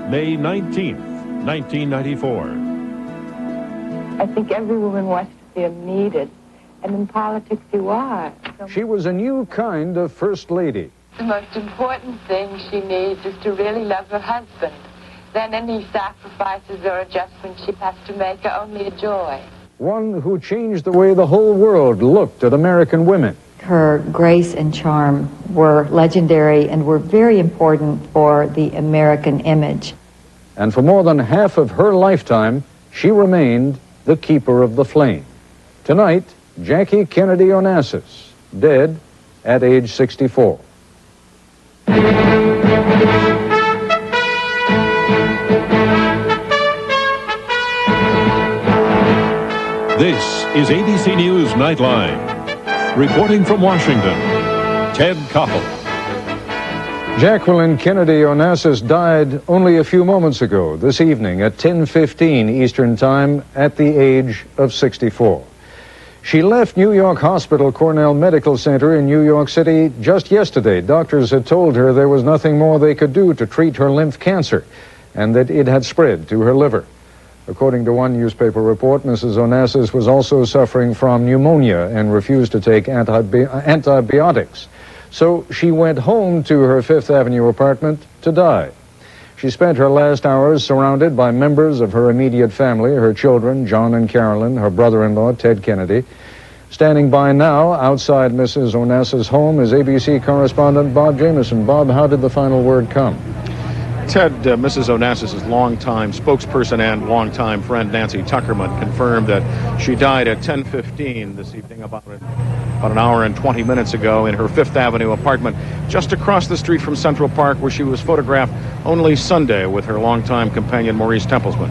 May 19th, 1994. I think every woman wants to feel needed, and in politics you are. She was a new kind of first lady. The most important thing she needs is to really love her husband. Then any sacrifices or adjustments she has to make are only a joy. One who changed the way the whole world looked at American women. Her grace and charm were legendary and were very important for the American image. And for more than half of her lifetime, she remained the keeper of the flame. Tonight, Jackie Kennedy Onassis, dead at age 64. This is ABC News Nightline. Reporting from Washington, Ted Koppel. Jacqueline Kennedy Onassis died only a few moments ago, this evening at 10:15 Eastern Time at the age of 64. She left New York Hospital Cornell Medical Center in New York City just yesterday. Doctors had told her there was nothing more they could do to treat her lymph cancer and that it had spread to her liver. According to one newspaper report, Mrs. Onassis was also suffering from pneumonia and refused to take antibiotics. So she went home to her Fifth Avenue apartment to die. She spent her last hours surrounded by members of her immediate family, her children, John and Carolyn, her brother-in-law, Ted Kennedy. Standing by now outside Mrs. Onassis' home is ABC correspondent Bob Jamieson. Bob, how did the final word come? Ted, Mrs. Onassis' longtime spokesperson and longtime friend Nancy Tuckerman confirmed that she died at 10:15 this evening, about an hour and 20 minutes ago, in her Fifth Avenue apartment just across the street from Central Park, where she was photographed only Sunday with her longtime companion Maurice Templesman.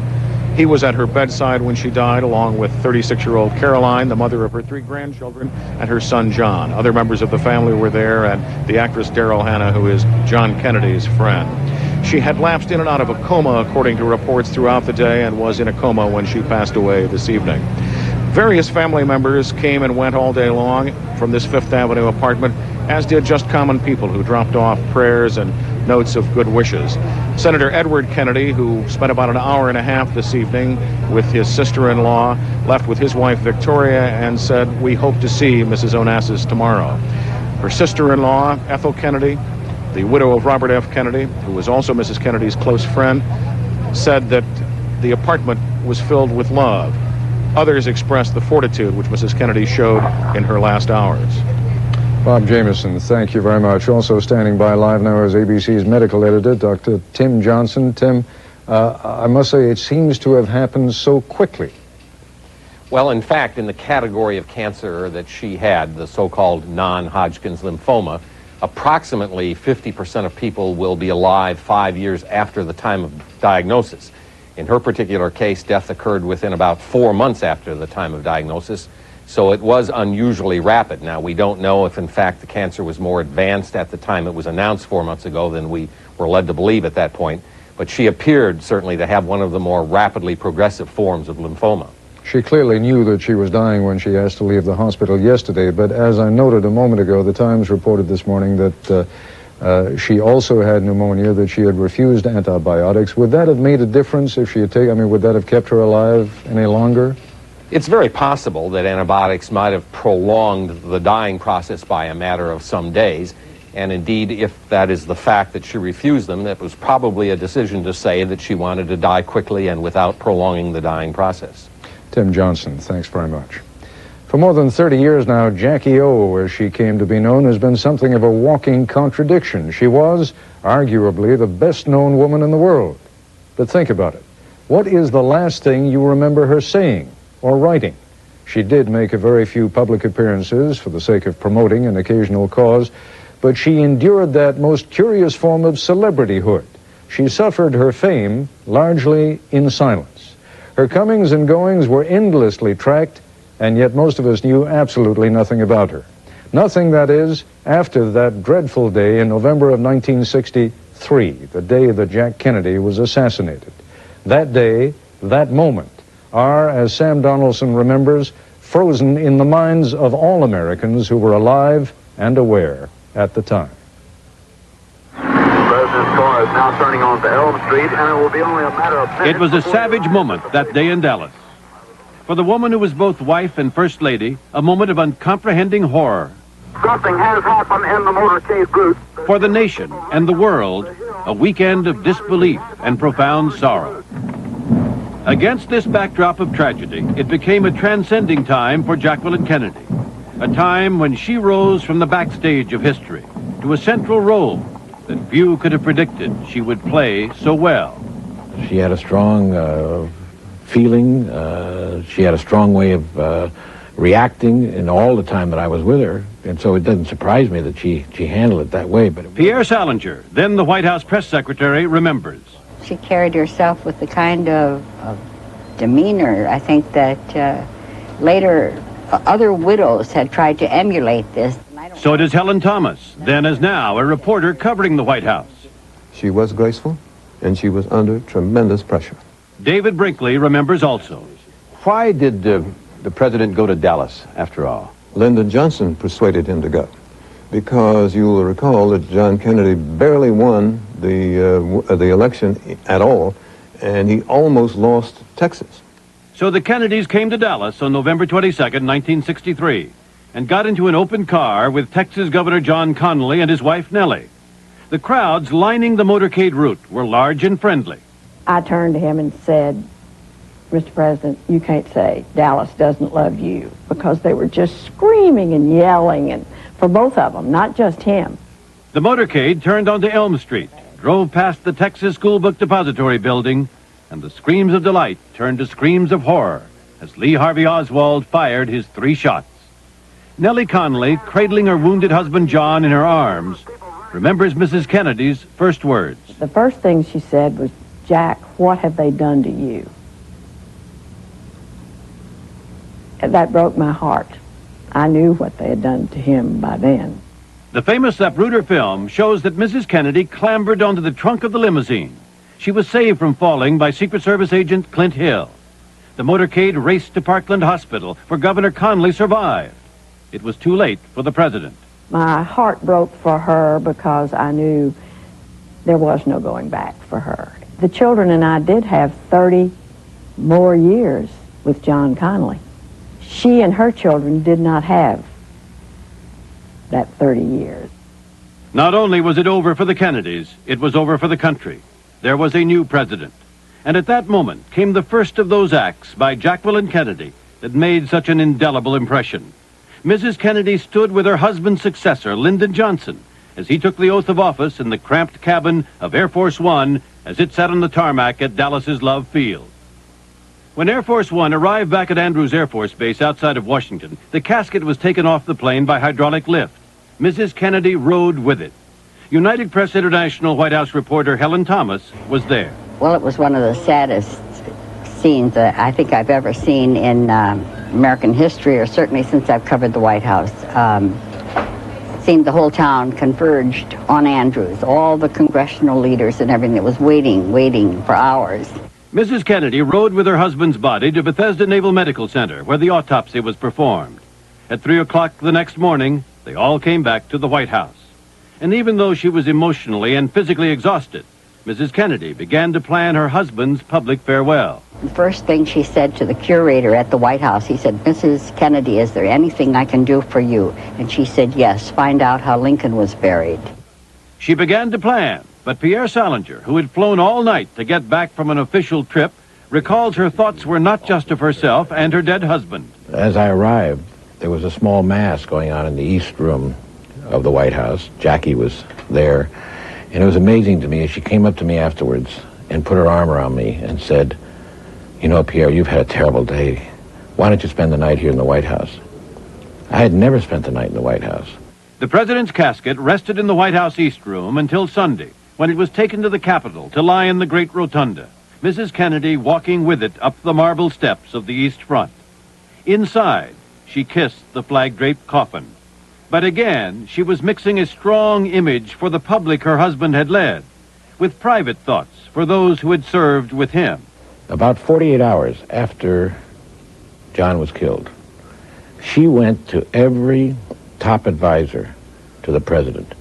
He was at her bedside when she died, along with 36-year-old Caroline, the mother of her 3 grandchildren, and her son John. Other members of the family were there, and the actress Daryl Hannah, who is John Kennedy's friend. She had lapsed in and out of a coma, according to reports, throughout the day, and was in a coma when she passed away this evening. Various family members came and went all day long from this Fifth Avenue apartment, as did just common people who dropped off prayers and notes of good wishes. Senator Edward Kennedy, who spent about an hour and a half this evening with his sister-in-law, left with his wife Victoria and said, "We hope to see Mrs. Onassis tomorrow." Her sister-in-law, Ethel Kennedy, the widow of Robert F. Kennedy, who was also Mrs. Kennedy's close friend, said that the apartment was filled with love. Others expressed the fortitude which Mrs. Kennedy showed in her last hours. Bob Jamieson, thank you very much. Also standing by live now is ABC's medical editor, Dr. Tim Johnson. Tim, I must say it seems to have happened so quickly. Well, in fact, in the category of cancer that she had, the so-called non-Hodgkin's lymphoma, approximately 50% of people will be alive 5 years after the time of diagnosis. In her particular case, death occurred within about 4 months after the time of diagnosis, so it was unusually rapid. Now, we don't know if, in fact, the cancer was more advanced at the time it was announced 4 months ago than we were led to believe at that point, but she appeared certainly to have one of the more rapidly progressive forms of lymphoma. She clearly knew that she was dying when she asked to leave the hospital yesterday, but as I noted a moment ago, the Times reported this morning that she also had pneumonia, that she had refused antibiotics. Would that have made a difference if she had taken, would that have kept her alive any longer? It's very possible that antibiotics might have prolonged the dying process by a matter of some days, and indeed, if that is the fact that she refused them, that was probably a decision to say that she wanted to die quickly and without prolonging the dying process. Tim Johnson, thanks very much. For more than 30 years now, Jackie O, as she came to be known, has been something of a walking contradiction. She was, arguably, the best-known woman in the world. But think about it. What is the last thing you remember her saying or writing? She did make a very few public appearances for the sake of promoting an occasional cause, but she endured that most curious form of celebrityhood. She suffered her fame largely in silence. Her comings and goings were endlessly tracked, and yet most of us knew absolutely nothing about her. Nothing, that is, after that dreadful day in November of 1963, the day that Jack Kennedy was assassinated. That day, that moment, are, as Sam Donaldson remembers, frozen in the minds of all Americans who were alive and aware at the time. President cars now turning onto Elm Street, and it will be only a matter of minutes. It was a savage moment that day in Dallas. For the woman who was both wife and first lady, a moment of uncomprehending horror. Something has happened in the motorcade route. For the nation and the world, a weekend of disbelief and profound sorrow. Against this backdrop of tragedy, it became a transcending time for Jacqueline Kennedy. A time when she rose from the backstage of history to a central role that few could have predicted she would play so well. She had a strong feeling. She had a strong way of reacting in all the time that I was with her. And so it doesn't surprise me that she handled it that way. But Pierre Salinger, then the White House press secretary, remembers. She carried herself with the kind of demeanor, I think, that later other widows had tried to emulate this. So does Helen Thomas, then as now a reporter covering the White House. She was graceful, and she was under tremendous pressure. David Brinkley remembers also. Why did the president go to Dallas, after all? Lyndon Johnson persuaded him to go, because you will recall that John Kennedy barely won the election at all, and he almost lost Texas. So the Kennedys came to Dallas on November 22nd, 1963, and got into an open car with Texas Governor John Connally and his wife Nellie. The crowds lining the motorcade route were large and friendly. I turned to him and said, Mr. President, you can't say Dallas doesn't love you, because they were just screaming and yelling, and for both of them, not just him. The motorcade turned onto Elm Street, drove past the Texas School Book Depository building, and the screams of delight turned to screams of horror as Lee Harvey Oswald fired his 3 shots. Nellie Connally, cradling her wounded husband John in her arms, remembers Mrs. Kennedy's first words. The first thing she said was, Jack, what have they done to you? That broke my heart. I knew what they had done to him by then. The famous Zapruder film shows that Mrs. Kennedy clambered onto the trunk of the limousine. She was saved from falling by Secret Service agent Clint Hill. The motorcade raced to Parkland Hospital, where Governor Connally survived. It was too late for the president. My heart broke for her because I knew there was no going back for her. The children and I did have 30 more years with John Connally. She and her children did not have that 30 years. Not only was it over for the Kennedys, it was over for the country. There was a new president. And at that moment came the first of those acts by Jacqueline Kennedy that made such an indelible impression. Mrs. Kennedy stood with her husband's successor, Lyndon Johnson, as he took the oath of office in the cramped cabin of Air Force One as it sat on the tarmac at Dallas's Love Field. When Air Force One arrived back at Andrews Air Force Base outside of Washington, the casket was taken off the plane by hydraulic lift. Mrs. Kennedy rode with it. United Press International White House reporter Helen Thomas was there. Well, it was one of the saddest scenes that I think I've ever seen in American history, or certainly since I've covered the White House. It seemed the whole town converged on Andrews, all the congressional leaders and everything that was waiting for hours. Mrs. Kennedy rode with her husband's body to Bethesda Naval Medical Center, where the autopsy was performed. At 3 o'clock the next morning, they all came back to the White House. And even though she was emotionally and physically exhausted, Mrs. Kennedy began to plan her husband's public farewell. The first thing she said to the curator at the White House, he said, Mrs. Kennedy, is there anything I can do for you? And she said, yes, find out how Lincoln was buried. She began to plan, but Pierre Salinger, who had flown all night to get back from an official trip, recalls her thoughts were not just of herself and her dead husband. As I arrived, there was a small mass going on in the East Room of the White House. Jackie was there. And it was amazing to me as she came up to me afterwards and put her arm around me and said, you know, Pierre, you've had a terrible day. Why don't you spend the night here in the White House? I had never spent the night in the White House. The president's casket rested in the White House East Room until Sunday, when it was taken to the Capitol to lie in the Great Rotunda, Mrs. Kennedy walking with it up the marble steps of the East Front. Inside, she kissed the flag-draped coffin. But again, she was mixing a strong image for the public her husband had led, with private thoughts for those who had served with him. About 48 hours after John was killed, she went to every top advisor to the president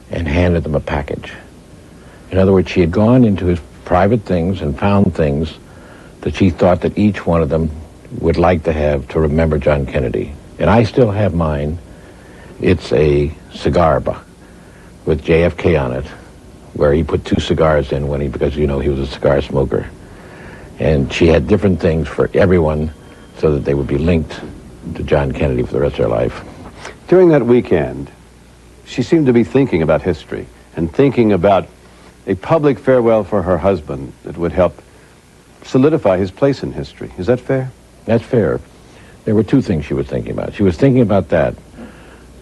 and handed them a package. In other words, she had gone into his private things and found things that she thought that each one of them would like to have to remember John Kennedy. And I still have mine. It's a cigar with JFK on it, where he put 2 cigars in because he was a cigar smoker. And she had different things for everyone so that they would be linked to John Kennedy for the rest of their life. During that weekend, she seemed to be thinking about history and thinking about a public farewell for her husband that would help solidify his place in history. Is that fair? That's fair. There were 2 things she was thinking about. She was thinking about that,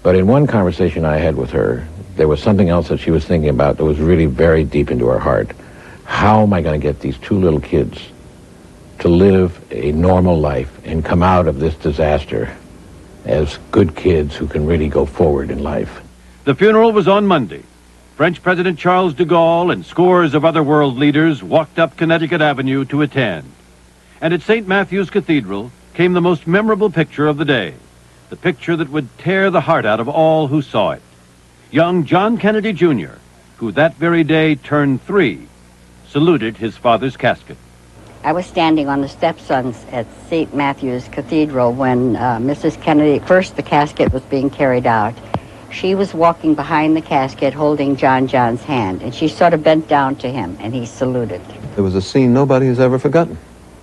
but in one conversation I had with her, there was something else that she was thinking about that was really very deep into her heart. How am I going to get these 2 little kids to live a normal life and come out of this disaster as good kids who can really go forward in life? The funeral was on Monday. French President Charles de Gaulle and scores of other world leaders walked up Connecticut Avenue to attend. And at St. Matthew's Cathedral came the most memorable picture of the day, the picture that would tear the heart out of all who saw it. Young John Kennedy Jr., who that very day turned 3, saluted his father's casket. I was standing on the steps at St. Matthew's Cathedral when Mrs. Kennedy, first the casket was being carried out. She was walking behind the casket holding John's hand, and she sort of bent down to him, and he saluted. It was a scene nobody has ever forgotten.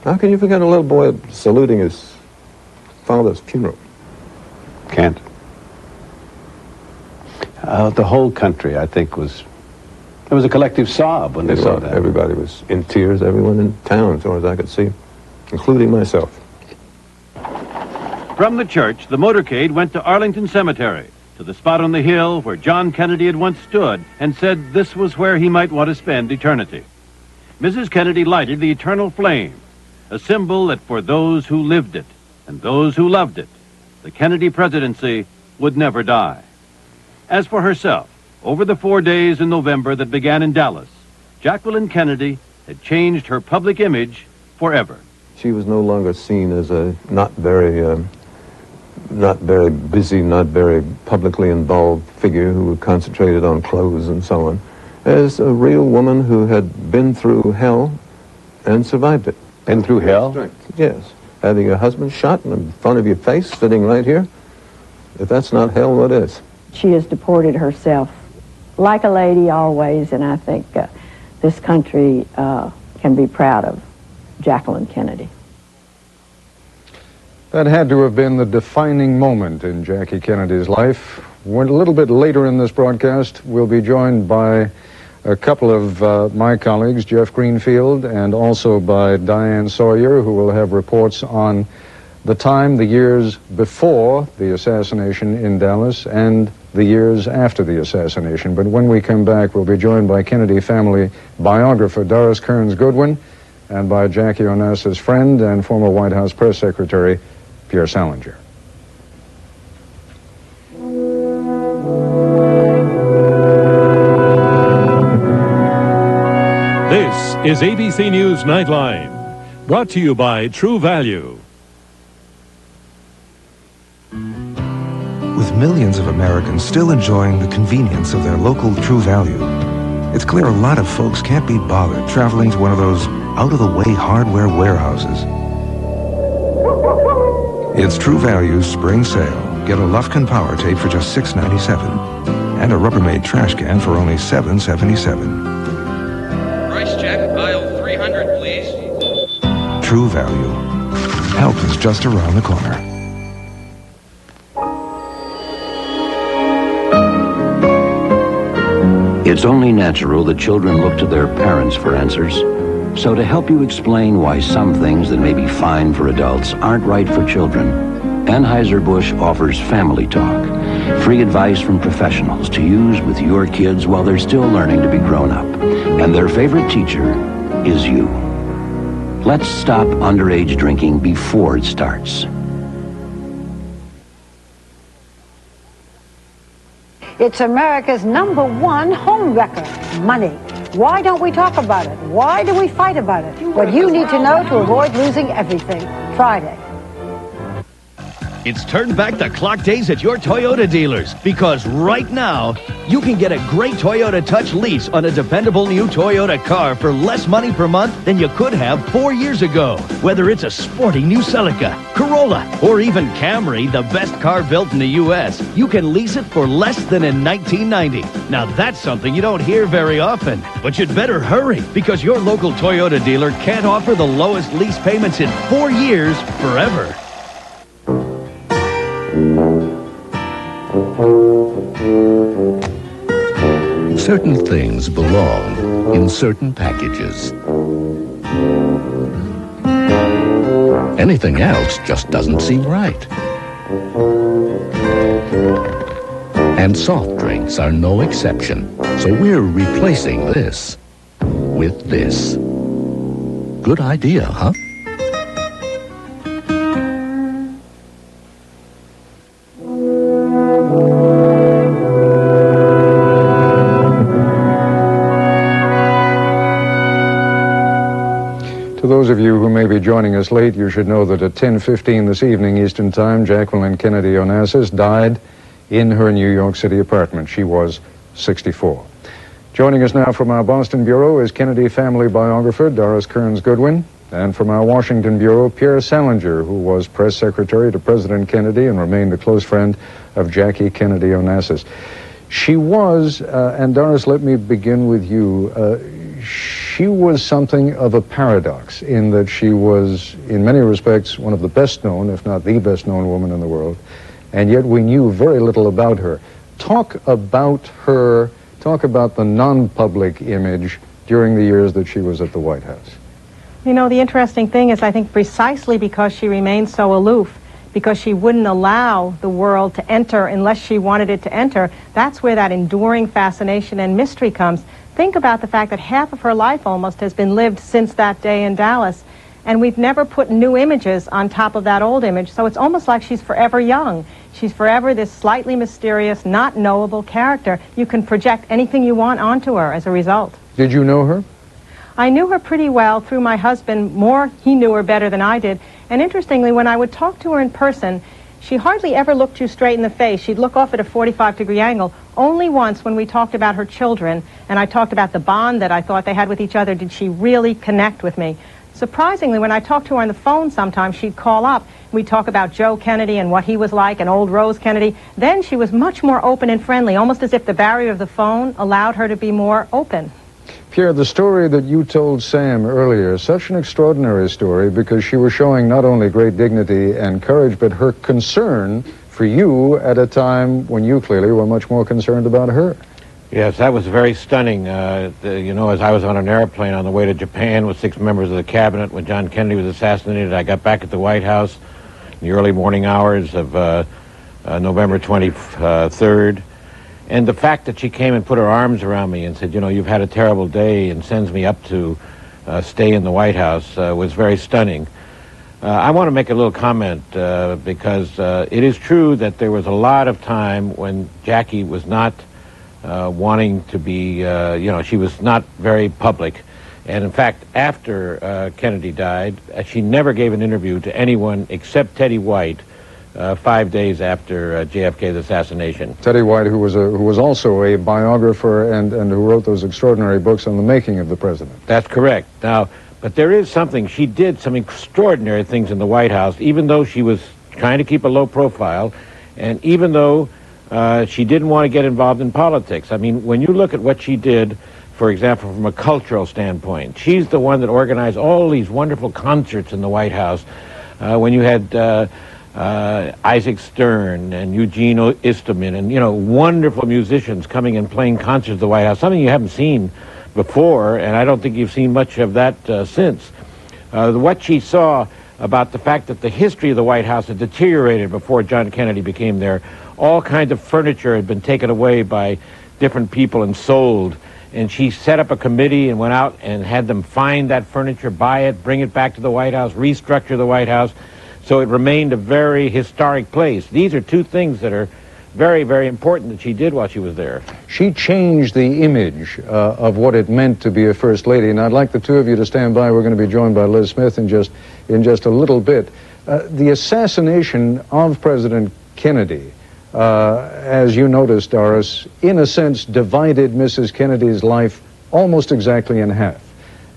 How can you forget a little boy saluting his father's funeral? Can't. The whole country, I think, there was a collective sob when they saw that. Everybody was in tears, everyone in town, as far as I could see, including myself. From the church, the motorcade went to Arlington Cemetery, to the spot on the hill where John Kennedy had once stood and said this was where he might want to spend eternity. Mrs. Kennedy lighted the eternal flame, a symbol that for those who lived it and those who loved it, the Kennedy presidency would never die. As for herself, over the 4 days in November that began in Dallas, Jacqueline Kennedy had changed her public image forever. She was no longer seen as a not very busy, not very publicly involved figure who concentrated on clothes and so on, as a real woman who had been through hell and survived it. Been through hell? Yes. Having your husband shot in front of your face, sitting right here. If that's not hell, what is? She has deported herself like a lady always, and I think this country can be proud of Jacqueline Kennedy. That had to have been the defining moment in Jackie Kennedy's life. A little bit later in this broadcast, we'll be joined by a couple of my colleagues, Jeff Greenfield, and also by Diane Sawyer, who will have reports on the time, the years before the assassination in Dallas and the years after the assassination. But when we come back, we'll be joined by Kennedy family biographer Doris Kearns Goodwin and by Jackie Onassis' friend and former White House press secretary, Pierre Salinger. This is ABC News Nightline, brought to you by True Value. With millions of Americans still enjoying the convenience of their local True Value, it's clear a lot of folks can't be bothered traveling to one of those out-of-the-way hardware warehouses. It's True Value's spring sale. Get a Lufkin power tape for just $6.97 and a Rubbermaid trash can for only $7.77. Price check, aisle 300, please. True Value. Help is just around the corner. It's only natural that children look to their parents for answers. So to help you explain why some things that may be fine for adults aren't right for children, Anheuser-Busch offers Family Talk, free advice from professionals to use with your kids while they're still learning to be grown up. And their favorite teacher is you. Let's stop underage drinking before it starts. It's America's #1 home wrecker, money. Why don't we talk about it? Why do we fight about it? What you need to know to avoid losing everything. Friday. It's turn back the clock days at your Toyota dealers, because right now, you can get a great Toyota Touch lease on a dependable new Toyota car for less money per month than you could have 4 years ago. Whether it's a sporty new Celica, Corolla, or even Camry, the best car built in the U.S., you can lease it for less than in 1990. Now that's something you don't hear very often. But you'd better hurry, because your local Toyota dealer can't offer the lowest lease payments in 4 years forever. Certain things belong in certain packages. Anything else just doesn't seem right. And soft drinks are no exception. So we're replacing this with this. Good idea, huh? To those of you who may be joining us late, you should know that at 10:15 this evening Eastern Time, Jacqueline Kennedy Onassis died in her New York City apartment. She was 64. Joining us now from our Boston Bureau is Kennedy family biographer Doris Kearns Goodwin, and from our Washington Bureau, Pierre Salinger, who was press secretary to President Kennedy and remained a close friend of Jackie Kennedy Onassis. She was, and Doris, let me begin with you, she was something of a paradox in that she was, in many respects, one of the best known, if not the best known woman in the world, and yet we knew very little about her. Talk about her, talk about the non-public image during the years that she was at the White House. You know, the interesting thing is, I think precisely because she remained so aloof, because she wouldn't allow the world to enter unless she wanted it to enter, that's where that enduring fascination and mystery comes. Think about the fact that half of her life almost has been lived since that day in Dallas, and we've never put new images on top of that old image, so it's almost like she's forever young. She's forever this slightly mysterious, not knowable character. You can project anything you want onto her as a result. Did you know her? I knew her pretty well through my husband. More, he knew her better than I did. And interestingly, when I would talk to her in person, she hardly ever looked you straight in the face. She'd look off at a 45-degree angle. Only once, when we talked about her children, and I talked about the bond that I thought they had with each other, did she really connect with me. Surprisingly, when I talked to her on the phone sometimes, she'd call up. We'd talk about Joe Kennedy and what he was like, and old Rose Kennedy. Then she was much more open and friendly, almost as if the barrier of the phone allowed her to be more open. Pierre, the story that you told Sam earlier, such an extraordinary story, because she was showing not only great dignity and courage, but her concern for you at a time when you clearly were much more concerned about her. Yes, that was very stunning. You know, as I was on an airplane on the way to Japan with 6 members of the cabinet when John Kennedy was assassinated, I got back at the White House in the early morning hours of November 23rd. And the fact that she came and put her arms around me and said, you know, you've had a terrible day, and sends me up to stay in the White House was very stunning. I want to make a little comment because it is true that there was a lot of time when Jackie was not wanting to be, you know, she was not very public. And in fact, after Kennedy died, she never gave an interview to anyone except Teddy White 5 days after JFK's assassination. Teddy White, who was also a biographer and who wrote those extraordinary books on the making of the president. That's correct. Now, but there is something, she did some extraordinary things in the White House, even though she was trying to keep a low profile, and even though she didn't want to get involved in politics. I mean, when you look at what she did, for example, from a cultural standpoint, she's the one that organized all these wonderful concerts in the White House. When you had Isaac Stern and Eugene Eastman and, you know, wonderful musicians coming and playing concerts at the White House, something you haven't seen before, and I don't think you've seen much of that since. What she saw about the fact that the history of the White House had deteriorated before John Kennedy became there. All kinds of furniture had been taken away by different people and sold, and she set up a committee and went out and had them find that furniture, buy it, bring it back to the White House, restructure the White House, so it remained a very historic place. These are two things that are very, very important that she did while she was there. She changed the image of what it meant to be a First Lady, and I'd like the two of you to stand by. We're going to be joined by Liz Smith in just a little bit. The assassination of President Kennedy, as you noticed, Doris, in a sense divided Mrs. Kennedy's life almost exactly in half.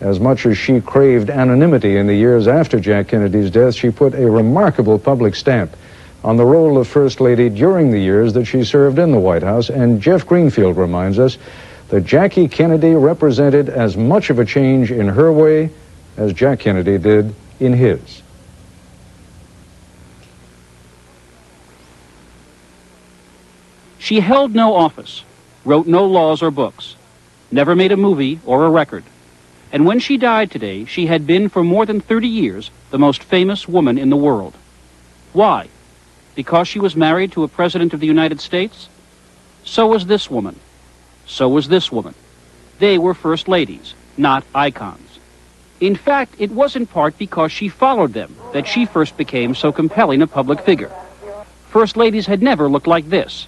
As much as she craved anonymity in the years after Jack Kennedy's death, she put a remarkable public stamp on the role of First Lady during the years that she served in the White House. And Jeff Greenfield reminds us that Jackie Kennedy represented as much of a change in her way as Jack Kennedy did in his. She held no office, wrote no laws or books, never made a movie or a record. And when she died today, she had been for more than 30 years the most famous woman in the world. Why? Because she was married to a president of the United States? So was this woman. So was this woman. They were first ladies, not icons. In fact, it was in part because she followed them that she first became so compelling a public figure. First ladies had never looked like this,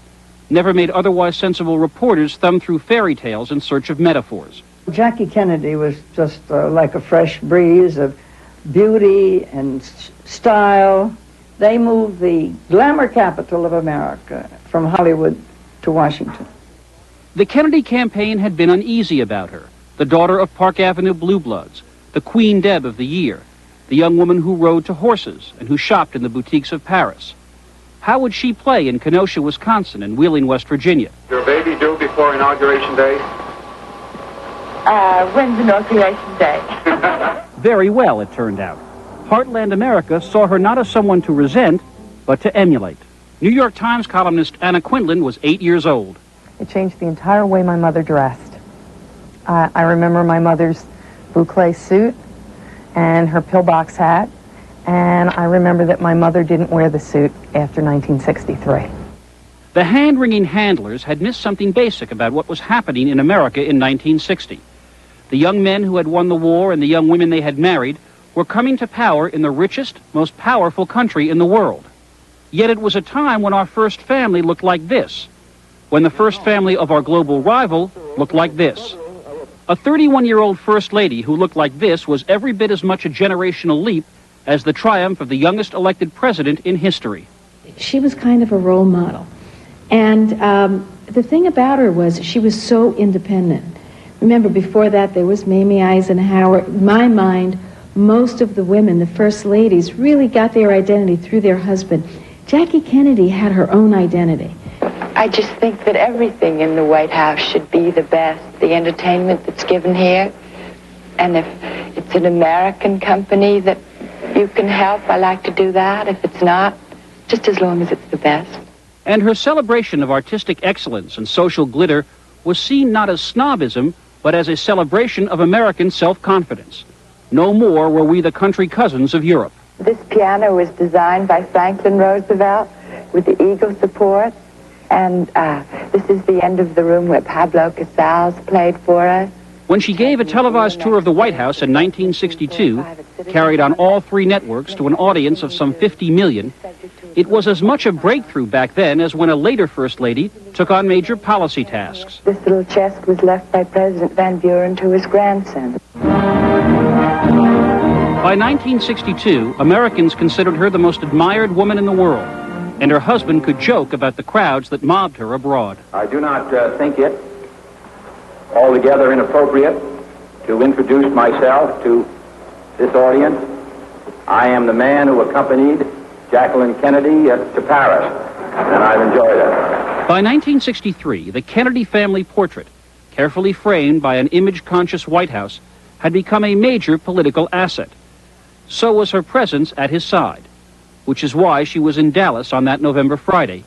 never made otherwise sensible reporters thumb through fairy tales in search of metaphors. Jackie Kennedy was just like a fresh breeze of beauty and style. They moved the glamour capital of America from Hollywood to Washington. The Kennedy campaign had been uneasy about her, the daughter of Park Avenue blue bloods, the Queen Deb of the year, the young woman who rode to horses and who shopped in the boutiques of Paris. How would she play in Kenosha, Wisconsin and Wheeling, West Virginia? Your baby due before Inauguration Day? When's Inauguration Day? Very well, it turned out. Heartland America saw her not as someone to resent, but to emulate. New York Times columnist Anna Quindlen was 8 years old. It changed the entire way my mother dressed. I remember my mother's boucle suit and her pillbox hat, and I remember that my mother didn't wear the suit after 1963. The hand-wringing handlers had missed something basic about what was happening in America in 1960. The young men who had won the war and the young women they had married were coming to power in the richest, most powerful country in the world. Yet it was a time when our first family looked like this, when the first family of our global rival looked like this. A 31-year-old first lady who looked like this was every bit as much a generational leap as the triumph of the youngest elected president in history. She was kind of a role model. And the thing about her was she was so independent. Remember, before that, there was Mamie Eisenhower. In my mind, most of the women, the first ladies, really got their identity through their husband. Jackie Kennedy had her own identity. I just think that everything in the White House should be the best. The entertainment that's given here. And if it's an American company that you can help, I like to do that. If it's not, just as long as it's the best. And her celebration of artistic excellence and social glitter was seen not as snobism, but as a celebration of American self-confidence. No more were we the country cousins of Europe. This piano was designed by Franklin Roosevelt with the eagle support. And this is the end of the room where Pablo Casals played for us. When she gave a televised tour of the White House in 1962, carried on all three networks to an audience of some 50 million, it was as much a breakthrough back then as when a later First Lady took on major policy tasks. This little chest was left by President Van Buren to his grandson. By 1962, Americans considered her the most admired woman in the world, and her husband could joke about the crowds that mobbed her abroad. I do not think it altogether inappropriate to introduce myself to this audience. I am the man who accompanied Jacqueline Kennedy to Paris, and I've enjoyed it. By 1963, the Kennedy family portrait, carefully framed by an image-conscious White House, had become a major political asset. So was her presence at his side, which is why she was in Dallas on that November Friday,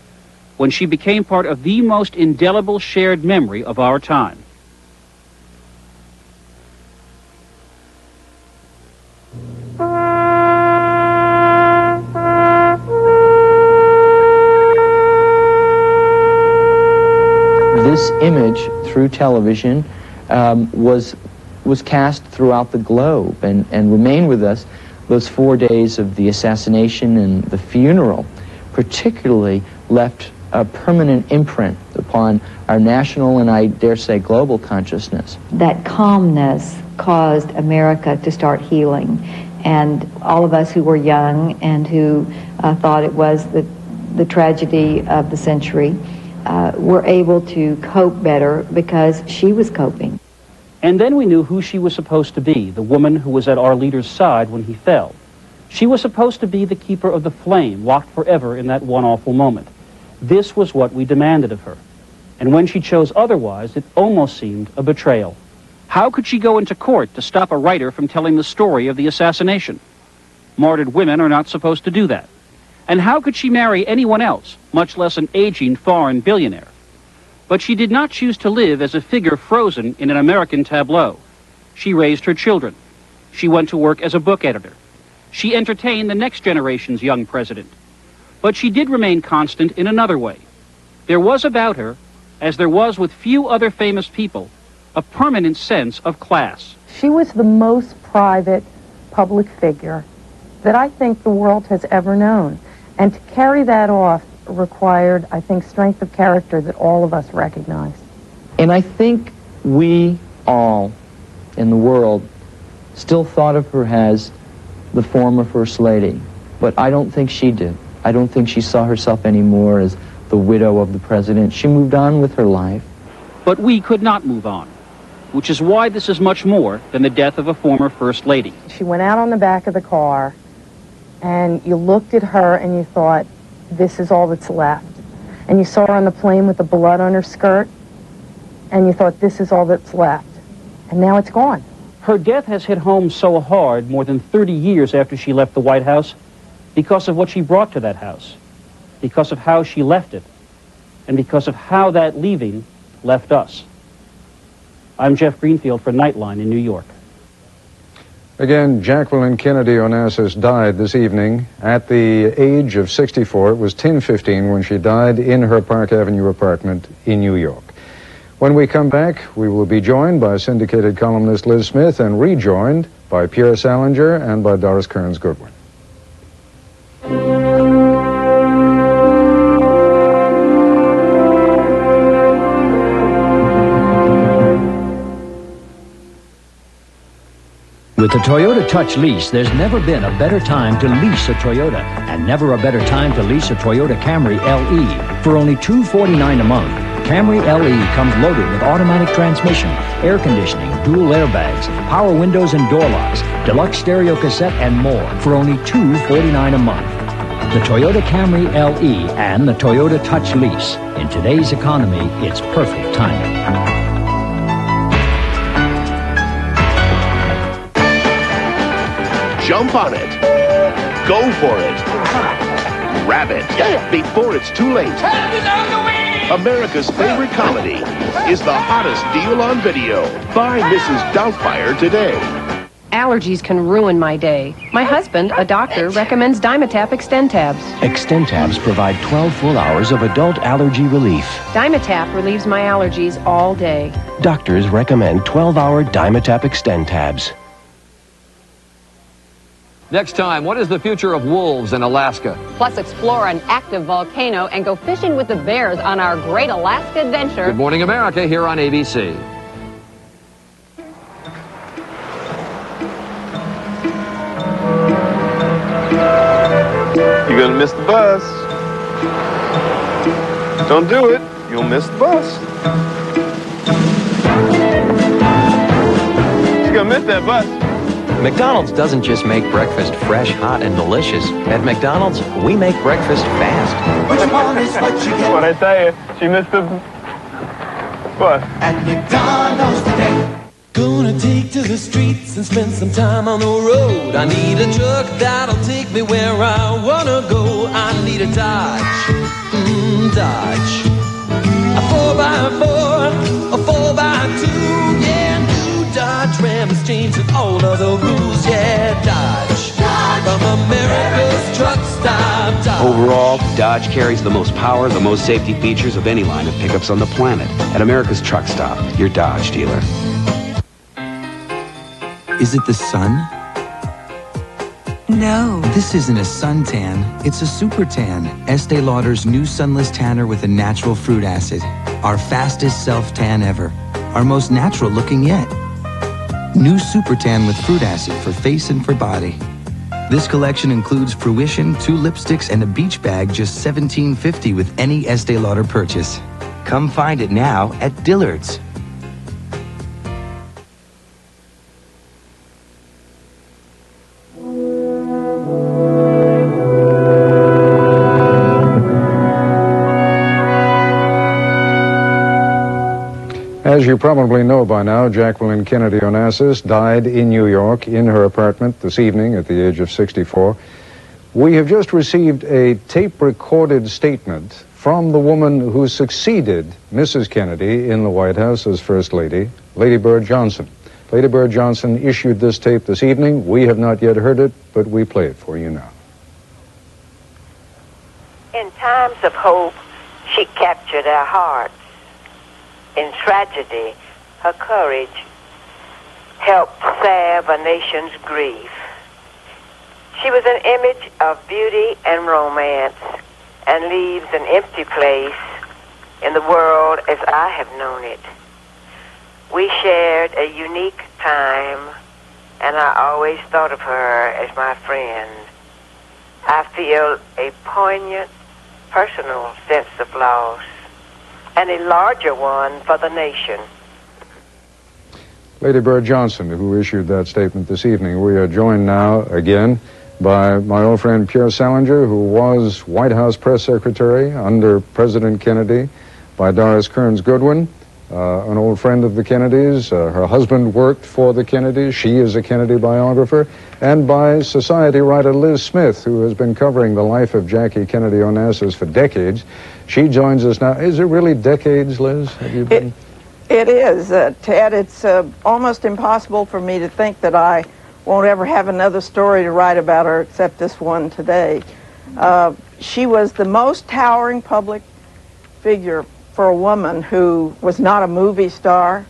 when she became part of the most indelible shared memory of our time. This image through television was cast throughout the globe and remained with us those 4 days of the assassination and the funeral, particularly left a permanent imprint upon our national and I dare say global consciousness. That calmness caused America to start healing. and all of us who were young and who thought it was the tragedy of the century were able to cope better because she was coping. And then we knew who she was supposed to be, the woman who was at our leader's side when he fell. She was supposed to be the keeper of the flame, locked forever in that one awful moment. This was what we demanded of her. And when she chose otherwise, it almost seemed a betrayal. How could she go into court to stop a writer from telling the story of the assassination? Martyred women are not supposed to do that. And how could she marry anyone else, much less an aging foreign billionaire? But she did not choose to live as a figure frozen in an American tableau. She raised her children. She went to work as a book editor. She entertained the next generation's young president. But she did remain constant in another way. There was about her, as there was with few other famous people, a permanent sense of class. She was the most private public figure that I think the world has ever known. And to carry that off required, I think, strength of character that all of us recognize. And I think we all in the world still thought of her as the former First Lady, but I don't think she did. I don't think she saw herself anymore as the widow of the president. She moved on with her life. But we could not move on, which is why this is much more than the death of a former First Lady. She went out on the back of the car, and you looked at her and you thought, this is all that's left. And you saw her on the plane with the blood on her skirt, and you thought, this is all that's left. And now it's gone. Her death has hit home so hard more than 30 years after she left the White House because of what she brought to that house, because of how she left it, and because of how that leaving left us. I'm Jeff Greenfield for Nightline in New York. Again, Jacqueline Kennedy Onassis died this evening at the age of 64. It was 10:15 when she died in her Park Avenue apartment in New York. When we come back, we will be joined by syndicated columnist Liz Smith and rejoined by Pierre Salinger and by Doris Kearns Goodwin. With the Toyota Touch lease, there's never been a better time to lease a Toyota, and never a better time to lease a Toyota Camry LE. For only $249 a month, Camry LE comes loaded with automatic transmission, air conditioning, dual airbags, power windows and door locks, deluxe stereo cassette, and more for only $249 a month. The Toyota Camry LE and the Toyota Touch lease. In today's economy, it's perfect timing. Jump on it. Go for it. Grab it before it's too late. America's favorite comedy is the hottest deal on video. Buy Mrs. Doubtfire today. Allergies can ruin my day. My husband, a doctor, recommends Dimetap Extentabs. Extentabs provide 12 full hours of adult allergy relief. Dimetap relieves my allergies all day. Doctors recommend 12-hour Dimetap Extentabs. Next time, what is the future of wolves in Alaska? Plus, explore an active volcano and go fishing with the bears on our Great Alaska Adventure. Good Morning America here on ABC. You're gonna miss the bus. Don't do it. You'll miss the bus. You're gonna miss that bus. McDonald's doesn't just make breakfast fresh, hot, and delicious. At McDonald's, we make breakfast fast. Which one is what you get? What I tell you, she missed the bus. At McDonald's today. Gonna take to the streets and spend some time on the road. I need a truck that'll take me where I wanna go. I need a Dodge, Dodge. A 4x4, a 4x2, yeah. New Dodge Ram is changing all of the rules, yeah. Dodge, from America's truck stop, Dodge. Overall, Dodge carries the most power, the most safety features of any line of pickups on the planet. At America's Truck Stop, your Dodge dealer. Is it the sun? No. This isn't a suntan, it's a super tan. Estee Lauder's new sunless tanner with a natural fruit acid. Our fastest self-tan ever. Our most natural looking yet. New super tan with fruit acid for face and for body. This collection includes fruition, 2 lipsticks, and a beach bag, just $17.50 with any Estee Lauder purchase. Come find it now at Dillard's. As you probably know by now, Jacqueline Kennedy Onassis died in New York in her apartment this evening at the age of 64. We have just received a tape-recorded statement from the woman who succeeded Mrs. Kennedy in the White House as First Lady, Lady Bird Johnson. Lady Bird Johnson issued this tape this evening. We have not yet heard it, but we play it for you now. In times of hope, she captured our hearts. In tragedy, her courage helped salve a nation's grief. She was an image of beauty and romance and leaves an empty place in the world as I have known it. We shared a unique time, and I always thought of her as my friend. I feel a poignant, personal sense of loss, and a larger one for the nation. Lady Bird Johnson, who issued that statement this evening. We are joined now again by my old friend Pierre Salinger, who was White House press secretary under President Kennedy, by Doris Kearns Goodwin, an old friend of the Kennedys. Her husband worked for the Kennedys. She is a Kennedy biographer. And by society writer Liz Smith, who has been covering the life of Jackie Kennedy Onassis for decades. She joins us now. Is it really decades, Liz? Have you been? It is, Ted. It's almost impossible for me to think that I won't ever have another story to write about her except this one today. She was the most towering public figure for a woman who was not a movie star,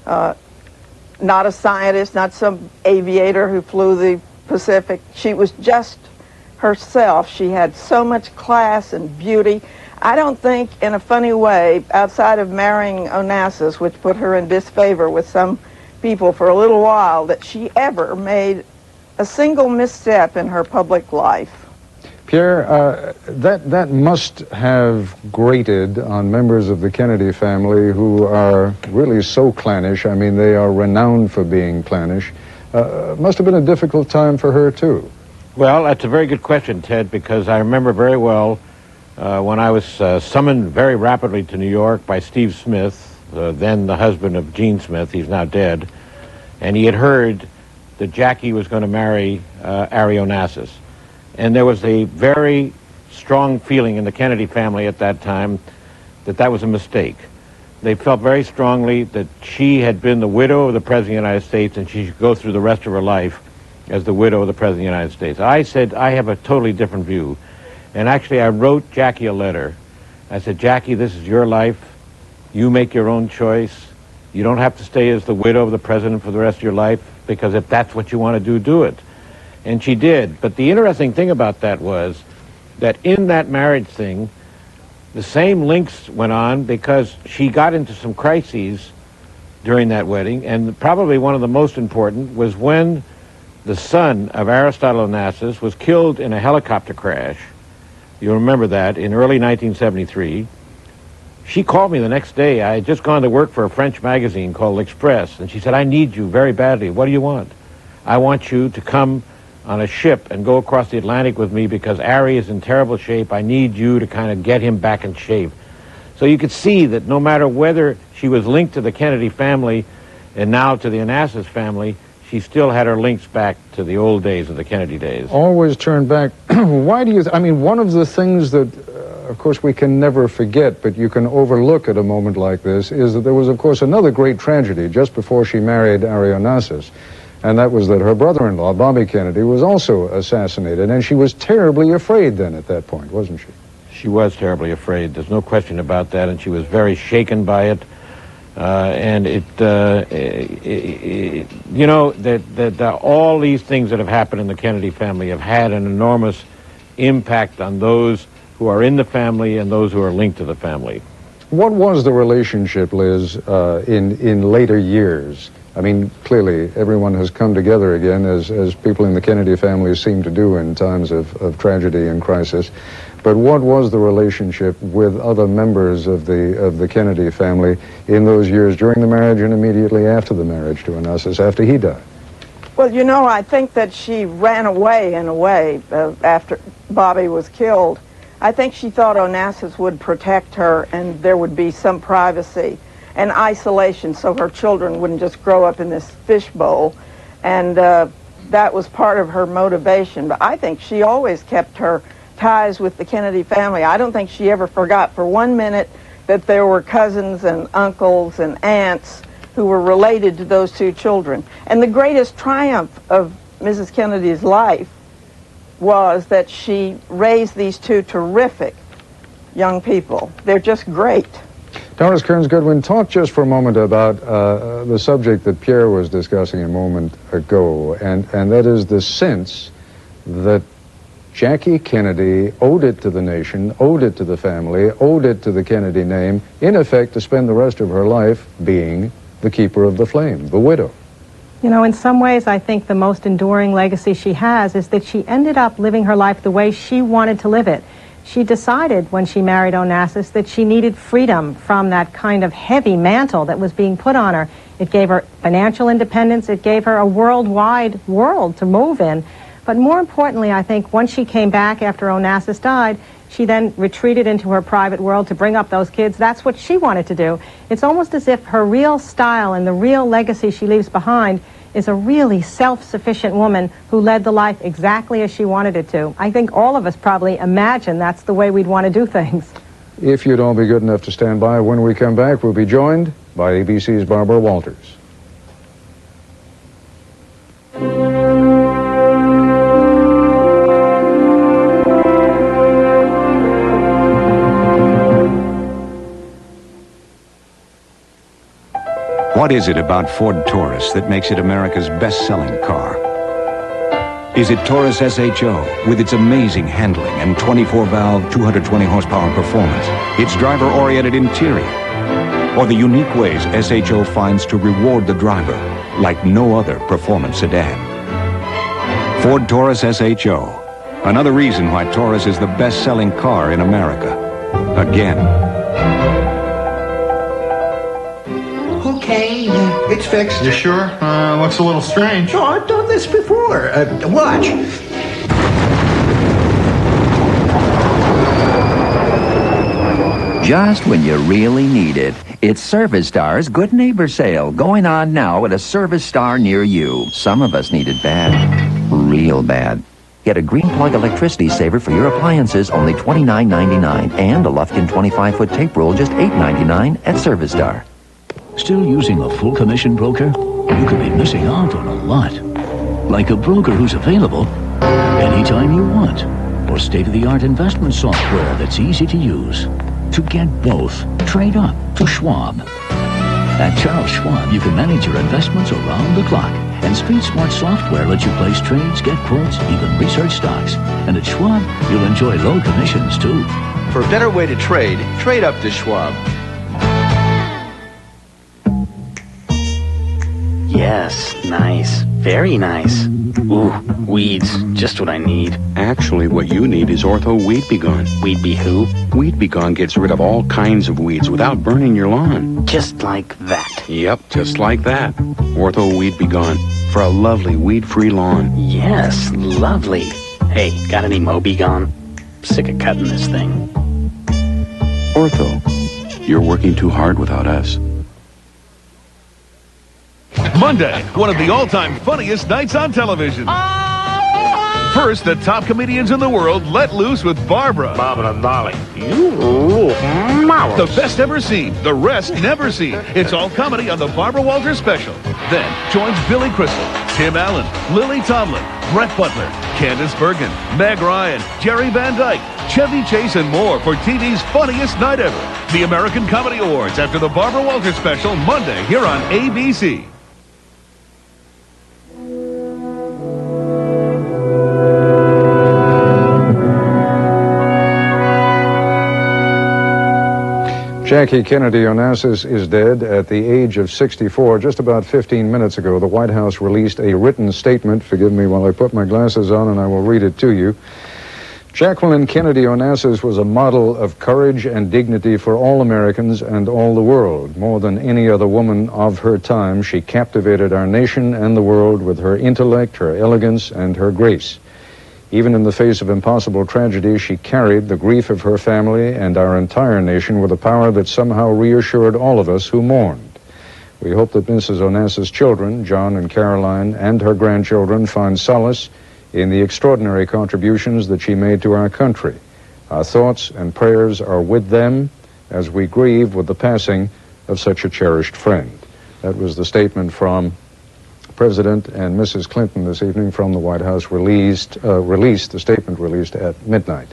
not a scientist, not some aviator who flew the Pacific. She was just herself. She had so much class and beauty. I don't think, in a funny way, outside of marrying Onassis, which put her in disfavor with some people for a little while, that she ever made a single misstep in her public life. Pierre, that must have grated on members of the Kennedy family who are really so clannish. I mean, they are renowned for being clannish. Must have been a difficult time for her, too. Well, that's a very good question, Ted, because I remember very well when I was summoned very rapidly to New York by Steve Smith, then the husband of Gene Smith. He's now dead. And he had heard that Jackie was going to marry Ari Onassis. And there was a very strong feeling in the Kennedy family at that time that that was a mistake. They felt very strongly that she had been the widow of the President of the United States and she should go through the rest of her life as the widow of the President of the United States. I said, I have a totally different view. And actually, I wrote Jackie a letter. I said, Jackie, this is your life. You make your own choice. You don't have to stay as the widow of the president for the rest of your life, because if that's what you want to do, do it. And she did. But the interesting thing about that was that in that marriage thing, the same links went on because she got into some crises during that wedding. And probably one of the most important was when the son of Aristotle Onassis was killed in a helicopter crash. You'll remember that, in early 1973. She called me the next day. I had just gone to work for a French magazine called L'Express, and she said, I need you very badly. What do you want? I want you to come on a ship and go across the Atlantic with me because Ari is in terrible shape. I need you to kind of get him back in shape. So you could see that no matter whether she was linked to the Kennedy family and now to the Onassis family, she still had her links back to the old days of the Kennedy days. Always turn back. Why do you, I mean, one of the things that, of course, we can never forget, but you can overlook at a moment like this, is that there was, of course, another great tragedy just before she married Ari Onassis, and that was that her brother-in-law, Bobby Kennedy, was also assassinated, and she was terribly afraid then at that point, wasn't she? She was terribly afraid. There's no question about that, and she was very shaken by it. And you know, that all these things that have happened in the Kennedy family have had an enormous impact on those who are in the family and those who are linked to the family. What was the relationship, Liz, in later years I mean, clearly, everyone has come together again, as people in the Kennedy family seem to do in times of tragedy and crisis. But what was the relationship with other members of the Kennedy family in those years during the marriage and immediately after the marriage to Onassis, after he died? Well, you know, I think that she ran away in a way after Bobby was killed. I think she thought Onassis would protect her and there would be some privacy and isolation so her children wouldn't just grow up in this fishbowl. And that was part of her motivation. But I think she always kept her ties with the Kennedy family. I don't think she ever forgot for 1 minute that there were cousins and uncles and aunts who were related to those two children. And the greatest triumph of Mrs. Kennedy's life was that she raised these two terrific young people. They're just great. Doris Kearns Goodwin, talk just for a moment about the subject that Pierre was discussing a moment ago, and that is the sense that Jackie Kennedy owed it to the nation, owed it to the family, owed it to the Kennedy name, in effect to spend the rest of her life being the keeper of the flame, the widow. You know, in some ways, I think the most enduring legacy she has is that she ended up living her life the way she wanted to live it. She decided when she married Onassis that she needed freedom from that kind of heavy mantle that was being put on her. It gave her financial independence. It gave her a worldwide world to move in. But more importantly, I think once she came back after Onassis died, she then retreated into her private world to bring up those kids. That's what she wanted to do. It's almost as if her real style and the real legacy she leaves behind is a really self-sufficient woman who led the life exactly as she wanted it to. I think all of us probably imagine that's the way we'd want to do things. If you'd all be good enough to stand by, when we come back, we'll be joined by ABC's Barbara Walters. What is it about Ford Taurus that makes it America's best-selling car? Is it Taurus SHO with its amazing handling and 24-valve, 220-horsepower performance, its driver-oriented interior, or the unique ways SHO finds to reward the driver like no other performance sedan? Ford Taurus SHO, another reason why Taurus is the best-selling car in America. Again. Okay, it's fixed. You sure? Looks a little strange. Oh, I've done this before. Watch. Just when you really need it. It's Service Star's Good Neighbor Sale, going on now at a Service Star near you. Some of us need it bad. Real bad. Get a green plug electricity saver for your appliances, only $29.99. And a Lufkin 25-foot tape roll, just $8.99 at Service Star. Still using a full commission broker? You could be missing out on a lot. Like a broker who's available anytime you want. Or state-of-the-art investment software that's easy to use. To get both, trade up to Schwab. At Charles Schwab, you can manage your investments around the clock. And Street Smart software lets you place trades, get quotes, even research stocks. And at Schwab, you'll enjoy low commissions, too. For a better way to trade up to Schwab. Yes, nice. Very nice. Ooh, weeds. Just what I need. Actually, what you need is Ortho Weed Be Gone. Weed Be who? Weed Be Gone gets rid of all kinds of weeds without burning your lawn. Just like that. Yep, just like that. Ortho Weed Be Gone. For a lovely weed-free lawn. Yes, lovely. Hey, got any Moby Gone? Sick of cutting this thing. Ortho, you're working too hard without us. Monday, one of the all-time funniest nights on television. First, the top comedians in the world let loose with Barbara. Bob and Dolly. You rule. The best ever seen, the rest never seen. It's all comedy on the Barbara Walters special. Then joins Billy Crystal, Tim Allen, Lily Tomlin, Brett Butler, Candace Bergen, Meg Ryan, Jerry Van Dyke, Chevy Chase, and more for TV's funniest night ever. The American Comedy Awards after the Barbara Walters special Monday here on ABC. Jackie Kennedy Onassis is dead at the age of 64. Just about 15 minutes ago, the White House released a written statement. Forgive me while I put my glasses on and I will read it to you. Jacqueline Kennedy Onassis was a model of courage and dignity for all Americans and all the world. More than any other woman of her time, she captivated our nation and the world with her intellect, her elegance, and her grace. Even in the face of impossible tragedy, she carried the grief of her family and our entire nation with a power that somehow reassured all of us who mourned. We hope that Mrs. Onassis' children, John and Caroline, and her grandchildren find solace in the extraordinary contributions that she made to our country. Our thoughts and prayers are with them as we grieve with the passing of such a cherished friend. That was the statement from President and Mrs. Clinton this evening from the White House, the statement released at midnight.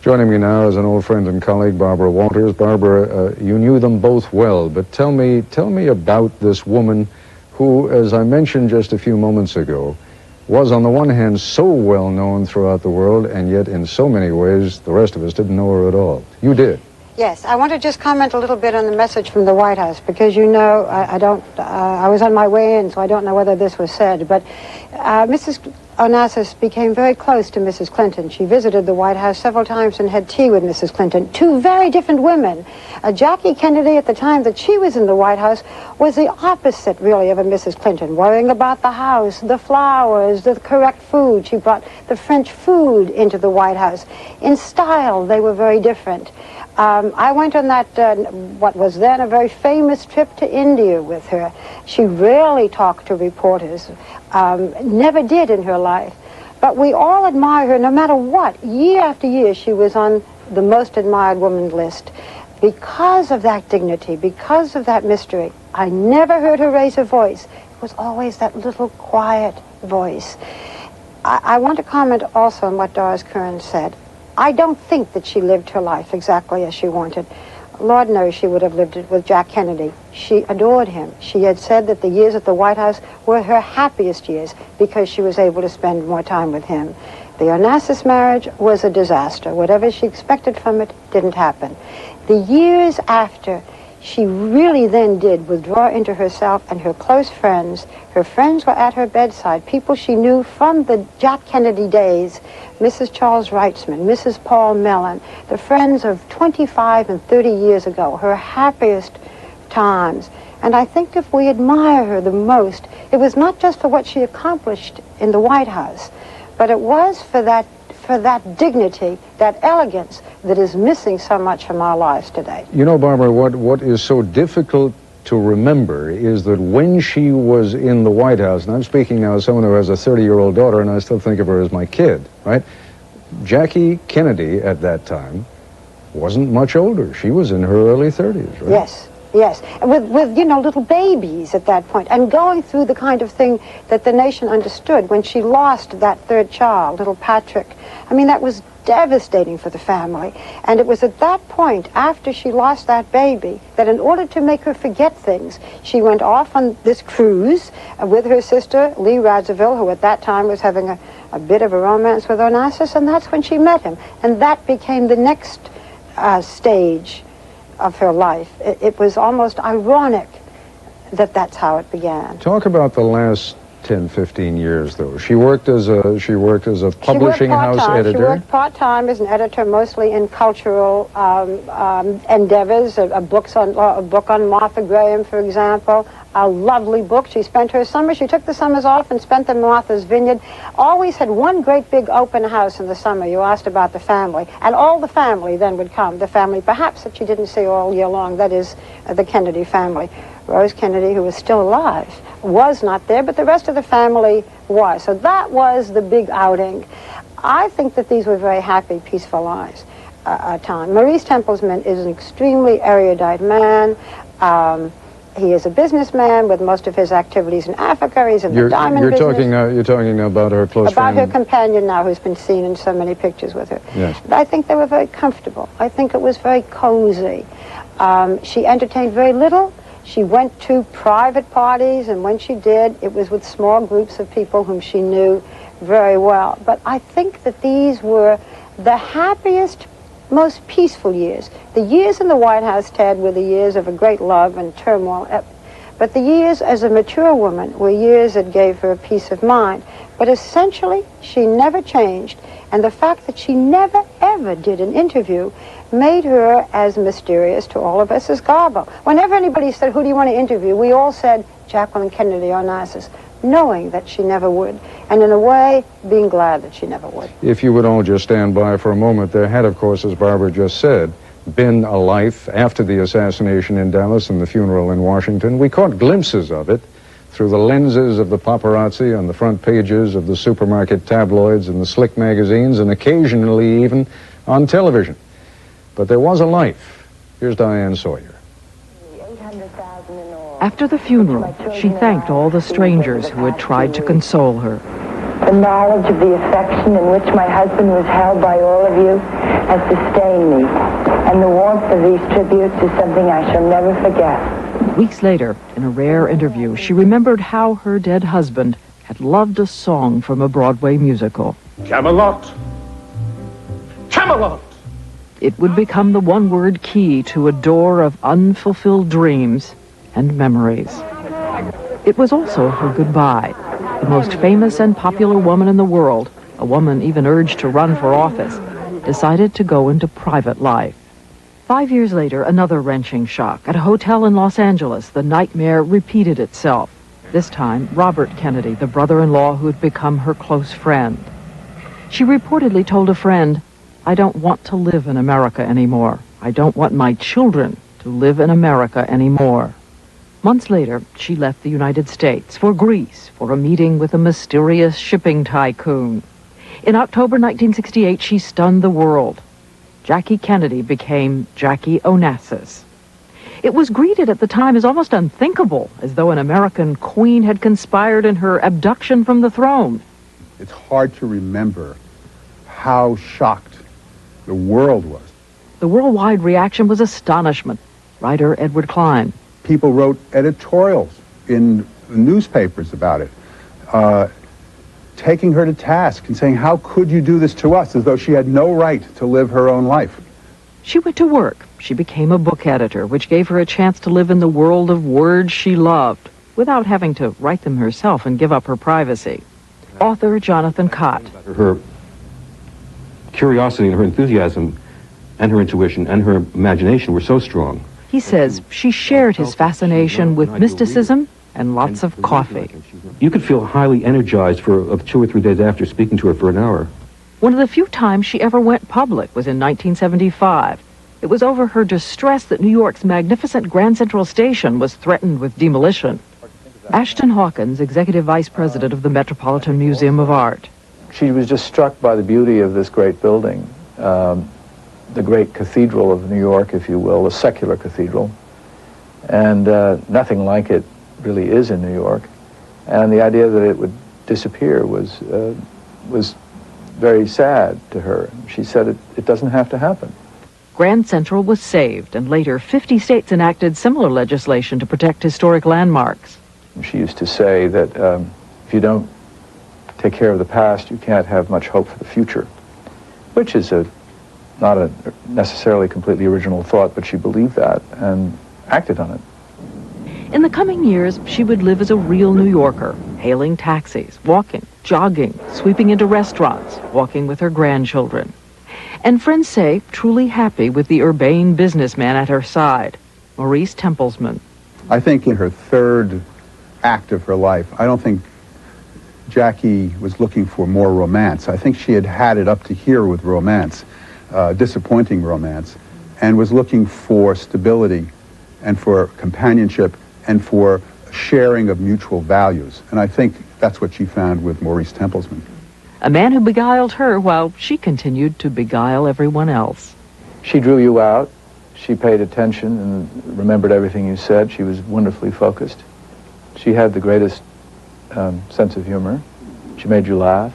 Joining me now is an old friend and colleague, Barbara Walters. Barbara, you knew them both well, but tell me about this woman who, as I mentioned just a few moments ago, was on the one hand so well known throughout the world, and yet in so many ways the rest of us didn't know her at all. You did. Yes, I want to just comment a little bit on the message from the White House, because you know, I was on my way in, so I don't know whether this was said, but Mrs. Onassis became very close to Mrs. Clinton. She visited the White House several times and had tea with Mrs. Clinton. Two very different women. Jackie Kennedy, at the time that she was in the White House, was the opposite, really, of a Mrs. Clinton, worrying about the house, the flowers, the correct food. She brought the French food into the White House. In style, they were very different. I went on that, what was then a very famous trip to India with her. She rarely talked to reporters, never did in her life. But we all admire her no matter what. Year after year, she was on the most admired woman list. Because of that dignity, because of that mystery, I never heard her raise her voice. It was always that little quiet voice. I want to comment also on what Doris Kearns said. I don't think that she lived her life exactly as she wanted. Lord knows she would have lived it with Jack Kennedy. She adored him. She had said that the years at the White House were her happiest years because she was able to spend more time with him. The Onassis marriage was a disaster. Whatever she expected from it didn't happen. The years after, she really then did withdraw into herself and her close friends. Her friends were at her bedside, people she knew from the Jack Kennedy days, Mrs. Charles Wrightsman, Mrs. Paul Mellon, the friends of 25 and 30 years ago, her happiest times. And I think if we admire her the most, it was not just for what she accomplished in the White House, but it was for that dignity, that elegance that is missing so much from our lives today. You know, Barbara, what is so difficult to remember is that when she was in the White House, and I'm speaking now as someone who has a 30-year-old daughter, and I still think of her as my kid, right? Jackie Kennedy at that time wasn't much older. She was in her early 30s, right? Yes. Yes, with you know, little babies at that point, and going through the kind of thing that the nation understood when she lost that third child, little Patrick. I mean, that was devastating for the family. And it was at that point, after she lost that baby, that in order to make her forget things, she went off on this cruise with her sister, Lee Radziwill, who at that time was having a bit of a romance with Onassis, and that's when she met him. And that became the next stage of her life. It was almost ironic that that's how it began. Talk about the last 10, 15 years, though. She worked as a publishing house editor. She worked part-time as an editor, mostly in cultural endeavors, a book on Martha Graham, for example, a lovely book. She spent her summers, she took the summers off and spent them in Martha's Vineyard. Always had one great big open house in the summer. You asked about the family, and all the family then would come. The family, perhaps, that she didn't see all year long, that is the Kennedy family. Rose Kennedy, who was still alive, was not there, but the rest of the family was. So that was the big outing. I think that these were very happy, peaceful lives. Time. Maurice Templeman is an extremely erudite man. He is a businessman with most of his activities in Africa. He's in the diamond business. You're talking about her close friend. About her companion now, who's been seen in so many pictures with her. Yes. But I think they were very comfortable. I think it was very cozy. She entertained very little. She went to private parties, and when she did, it was with small groups of people whom she knew very well. But I think that these were the happiest most peaceful years. The years in the White House, Ted, were the years of a great love and turmoil. But the years as a mature woman were years that gave her a peace of mind. But essentially, she never changed. And the fact that she never, ever did an interview made her as mysterious to all of us as Garbo. Whenever anybody said, who do you want to interview, we all said Jacqueline Kennedy Onassis, knowing that she never would. And in a way, being glad that she never would. If you would all just stand by for a moment, there had, of course, as Barbara just said, been a life after the assassination in Dallas and the funeral in Washington. We caught glimpses of it through the lenses of the paparazzi on the front pages of the supermarket tabloids and the slick magazines, and occasionally even on television. But there was a life. Here's Diane Sawyer. After the funeral, she thanked all the strangers who had tried to console her. The knowledge of the affection in which my husband was held by all of you has sustained me, and the warmth of these tributes is something I shall never forget. Weeks later, in a rare interview, she remembered how her dead husband had loved a song from a Broadway musical. Camelot! Camelot! It would become the one-word key to a door of unfulfilled dreams and memories. It was also her goodbye. The most famous and popular woman in the world, a woman even urged to run for office, decided to go into private life. 5 years later, another wrenching shock. At a hotel in Los Angeles, the nightmare repeated itself. This time, Robert Kennedy, the brother-in-law who had become her close friend. She reportedly told a friend, "I don't want to live in America anymore. I don't want my children to live in America anymore." Months later, she left the United States for Greece for a meeting with a mysterious shipping tycoon. In October 1968, she stunned the world. Jackie Kennedy became Jackie Onassis. It was greeted at the time as almost unthinkable, as though an American queen had conspired in her abduction from the throne. It's hard to remember how shocked the world was. The worldwide reaction was astonishment. Writer Edward Klein. People wrote editorials in the newspapers about it, taking her to task and saying, how could you do this to us, as though she had no right to live her own life. She went to work. She became a book editor, which gave her a chance to live in the world of words she loved, without having to write them herself and give up her privacy. Author Jonathan Cott. Her curiosity and her enthusiasm and her intuition and her imagination were so strong. He says she shared his fascination with mysticism and lots of coffee. You could feel highly energized for 2 or 3 days after speaking to her for an hour. One of the few times she ever went public was in 1975. It was over her distress that New York's magnificent Grand Central Station was threatened with demolition. Ashton Hawkins, Executive Vice President of the Metropolitan Museum of Art. She was just struck by the beauty of this great building, the great cathedral of New York, if you will, a secular cathedral. And nothing like it really is in New York. And the idea that it would disappear was very sad to her. She said it doesn't have to happen. Grand Central was saved, and later 50 states enacted similar legislation to protect historic landmarks. She used to say that if you don't take care of the past, you can't have much hope for the future, which is not a necessarily completely original thought, but she believed that and acted on it. In the coming years, she would live as a real New Yorker, hailing taxis, walking, jogging, sweeping into restaurants, walking with her grandchildren. And friends say truly happy with the urbane businessman at her side, Maurice Templesman. I think in her third act of her life, I don't think Jackie was looking for more romance. I think she had had it up to here with romance, disappointing romance, and was looking for stability and for companionship and for sharing of mutual values. And I think that's what she found with Maurice Templesman. A man who beguiled her while she continued to beguile everyone else. She drew you out. She paid attention and remembered everything you said. She was wonderfully focused. She had the greatest sense of humor. She made you laugh.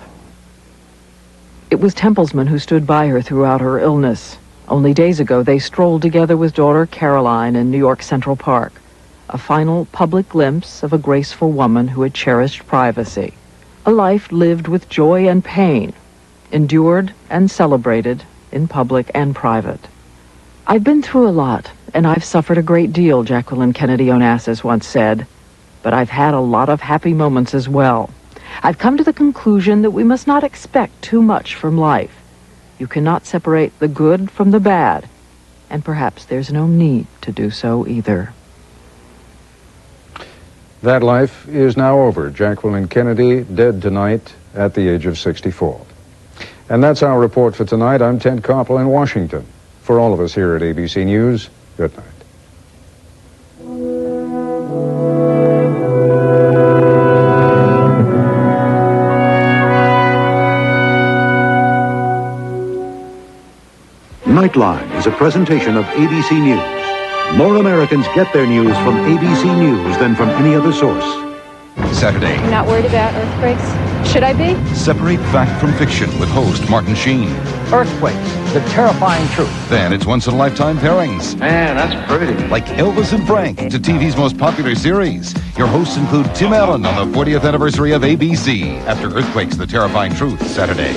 It was Templesman who stood by her throughout her illness. Only days ago, they strolled together with daughter Caroline in New York Central Park. A final public glimpse of a graceful woman who had cherished privacy. A life lived with joy and pain, endured and celebrated in public and private. I've been through a lot, and I've suffered a great deal, Jacqueline Kennedy Onassis once said, but I've had a lot of happy moments as well. I've come to the conclusion that we must not expect too much from life. You cannot separate the good from the bad, and perhaps there's no need to do so either. That life is now over. Jacqueline Kennedy, dead tonight at the age of 64. And that's our report for tonight. I'm Ted Koppel in Washington. For all of us here at ABC News, good night. Nightline is a presentation of ABC News. More Americans get their news from ABC News than from any other source. Saturday. You're not worried about earthquakes? Should I be? Separate fact from fiction with host Martin Sheen. Earthquakes, the terrifying truth. Then it's once-in-a-lifetime pairings. Man, that's pretty. Like Elvis and Frank to TV's most popular series. Your hosts include Tim Allen on the 40th anniversary of ABC. After Earthquakes, the terrifying truth, Saturday.